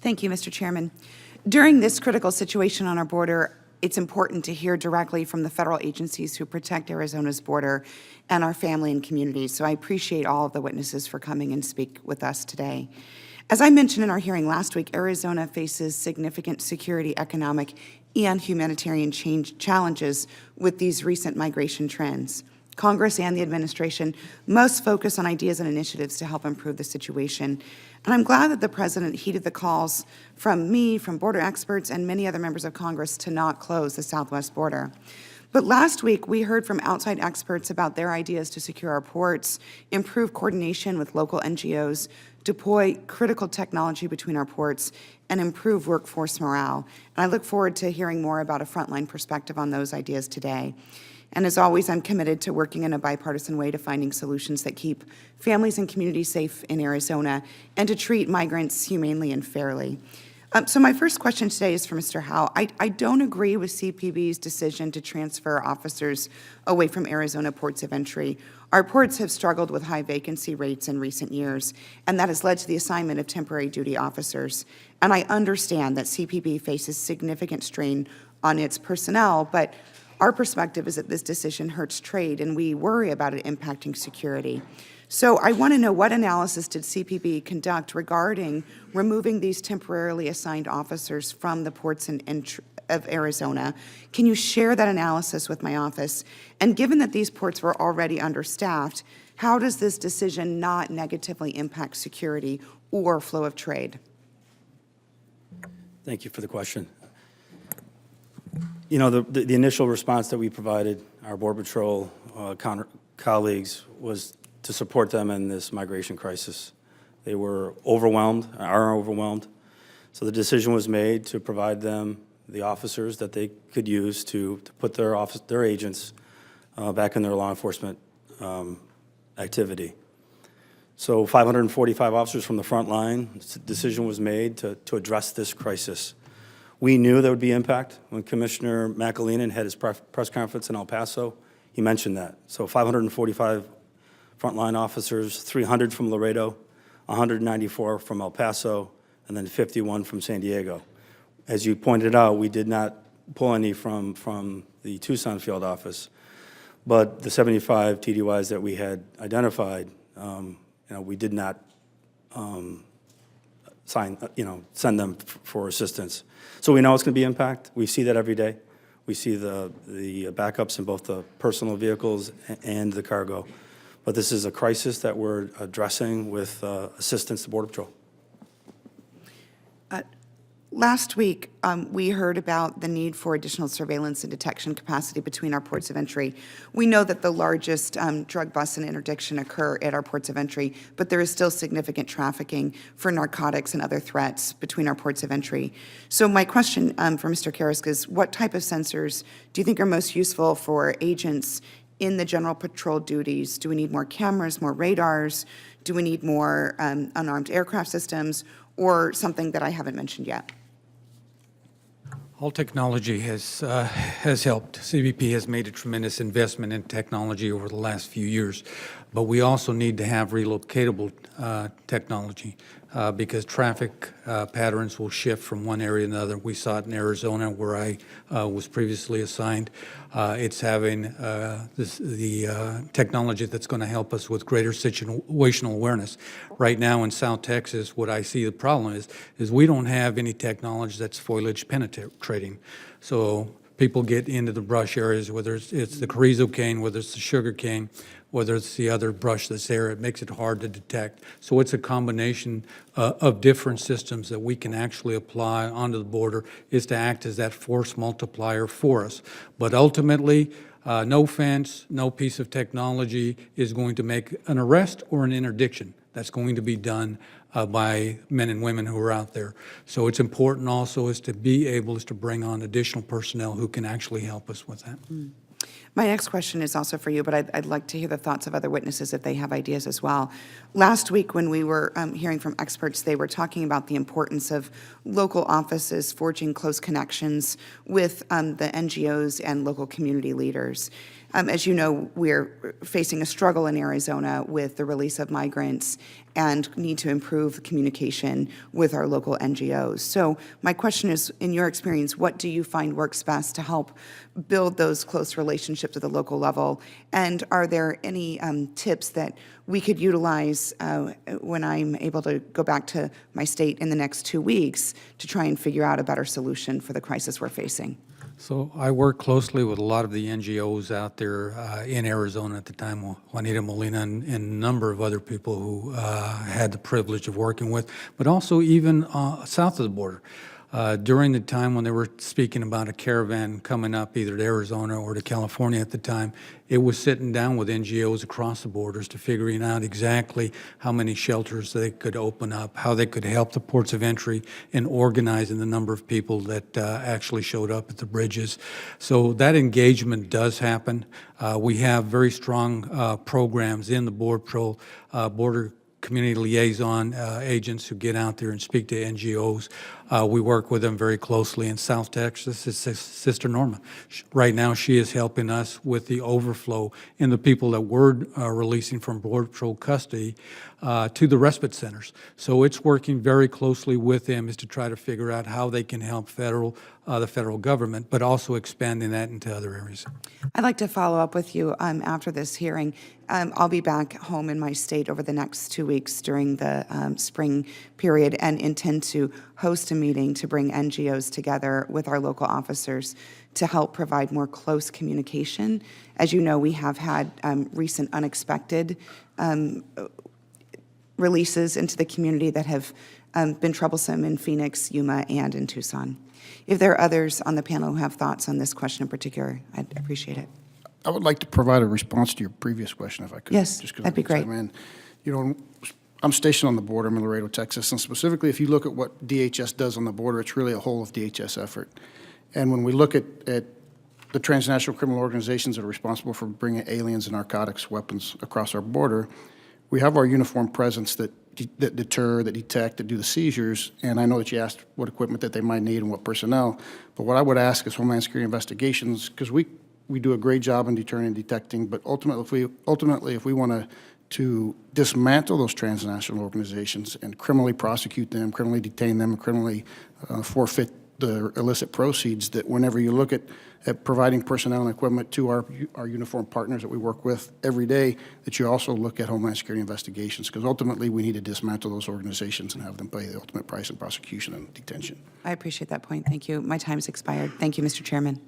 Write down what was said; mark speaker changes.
Speaker 1: Thank you, Mr. Chairman. During this critical situation on our border, it's important to hear directly from the federal agencies who protect Arizona's border and our family and communities. So I appreciate all of the witnesses for coming and speak with us today. As I mentioned in our hearing last week, Arizona faces significant security, economic, and humanitarian challenges with these recent migration trends. Congress and the administration must focus on ideas and initiatives to help improve the situation. And I'm glad that the President heeded the calls from me, from border experts, and many other members of Congress to not close the southwest border. But last week, we heard from outside experts about their ideas to secure our ports, improve coordination with local NGOs, deploy critical technology between our ports, and improve workforce morale. And I look forward to hearing more about a frontline perspective on those ideas today. And as always, I'm committed to working in a bipartisan way to finding solutions that keep families and communities safe in Arizona and to treat migrants humanely and fairly. So my first question today is for Mr. Howe. I don't agree with CPB's decision to transfer officers away from Arizona ports of entry. Our ports have struggled with high vacancy rates in recent years, and that has led to the assignment of temporary duty officers. And I understand that CPB faces significant strain on its personnel, but our perspective is that this decision hurts trade, and we worry about it impacting security. So I want to know, what analysis did CPB conduct regarding removing these temporarily assigned officers from the ports of Arizona? Can you share that analysis with my office? And given that these ports were already understaffed, how does this decision not negatively impact security or flow of trade?
Speaker 2: Thank you for the question. You know, the initial response that we provided our Border Patrol colleagues was to support them in this migration crisis. They were overwhelmed, are overwhelmed. So the decision was made to provide them the officers that they could use to put their agents back in their law enforcement activity. So 545 officers from the front line, the decision was made to address this crisis. We knew there would be impact. When Commissioner McAleenan had his press conference in El Paso, he mentioned that. So 545 frontline officers, 300 from Laredo, 194 from El Paso, and then 51 from San Diego. As you pointed out, we did not pull any from the Tucson field office, but the 75 TDYs that we had identified, we did not send them for assistance. So we know it's going to be impact. We see that every day. We see the backups in both the personal vehicles and the cargo. But this is a crisis that we're addressing with assistance to Border Patrol.
Speaker 1: Last week, we heard about the need for additional surveillance and detection capacity between our ports of entry. We know that the largest drug busts and interdiction occur at our ports of entry, but there is still significant trafficking for narcotics and other threats between our ports of entry. So my question for Mr. Kyrsten is, what type of sensors do you think are most useful for agents in the general patrol duties? Do we need more cameras, more radars? Do we need more unarmed aircraft systems, or something that I haven't mentioned yet?
Speaker 3: All technology has helped. CBP has made a tremendous investment in technology over the last few years, but we also need to have relocatable technology because traffic patterns will shift from one area to another. We saw it in Arizona, where I was previously assigned. It's having the technology that's going to help us with greater situational awareness. Right now in South Texas, what I see the problem is we don't have any technology that's foliage penetrating. So people get into the brush areas, whether it's the carrizo cane, whether it's the sugar cane, whether it's the other brush that's there, it makes it hard to detect. So it's a combination of different systems that we can actually apply onto the border is to act as that force multiplier for us. But ultimately, no fence, no piece of technology is going to make an arrest or an interdiction. That's going to be done by men and women who are out there. So it's important also is to be able to bring on additional personnel who can actually help us with that.
Speaker 1: My next question is also for you, but I'd like to hear the thoughts of other witnesses if they have ideas as well. Last week when we were hearing from experts, they were talking about the importance of local offices forging close connections with the NGOs and local community leaders. As you know, we're facing a struggle in Arizona with the release of migrants and need to improve communication with our local NGOs. So my question is, in your experience, what do you find works best to help build those close relationships at the local level? And are there any tips that we could utilize when I'm able to go back to my state in the next 2 weeks to try and figure out a better solution for the crisis we're facing?
Speaker 3: So I work closely with a lot of the NGOs out there in Arizona at the time, Juanita Molina and a number of other people who had the privilege of working with, but also even south of the border. During the time when they were speaking about a caravan coming up either to Arizona or to California at the time, it was sitting down with NGOs across the borders to figuring out exactly how many shelters they could open up, how they could help the ports of entry in organizing the number of people that actually showed up at the bridges. So that engagement does happen. We have very strong programs in the Border Patrol, Border community liaison agents who get out there and speak to NGOs. We work with them very closely in South Texas. It's Sister Norma. Right now, she is helping us with the overflow in the people that we're releasing from Border Patrol custody to the respite centers. So it's working very closely with them is to try to figure out how they can help the federal government, but also expanding that into other areas.
Speaker 1: I'd like to follow up with you after this hearing. I'll be back home in my state over the next 2 weeks during the spring period and intend to host a meeting to bring NGOs together with our local officers to help provide more close communication. As you know, we have had recent unexpected releases into the community that have been troublesome in Phoenix, Yuma, and in Tucson. If there are others on the panel who have thoughts on this question in particular, I'd appreciate it.
Speaker 4: I would like to provide a response to your previous question, if I could.
Speaker 1: Yes,
Speaker 4: just 'cause
Speaker 1: that'd be great.
Speaker 4: You know, I'm stationed on the border. I'm in Laredo, Texas, and specifically, if you look at what DHS does on the border, it's really a whole of DHS effort. And when we look at the transnational criminal organizations that are responsible for bringing aliens and narcotics, weapons across our border, we have our uniformed presence that deter, that detect, that do the seizures. And I know that you asked what equipment that they might need and what personnel. But what I would ask is Homeland Security investigations, because we do a great job in deterring and detecting. But ultimately, if we want to dismantle those transnational organizations and criminally prosecute them, criminally detain them, and criminally forfeit the illicit proceeds, that whenever you look at providing personnel and equipment to our uniformed partners that we work with every day, that you also look at Homeland Security investigations, because ultimately we need to dismantle those organizations and have them pay the ultimate price in prosecution and detention.
Speaker 1: I appreciate that point. Thank you. My time's expired. Thank you, Mr. Chairman.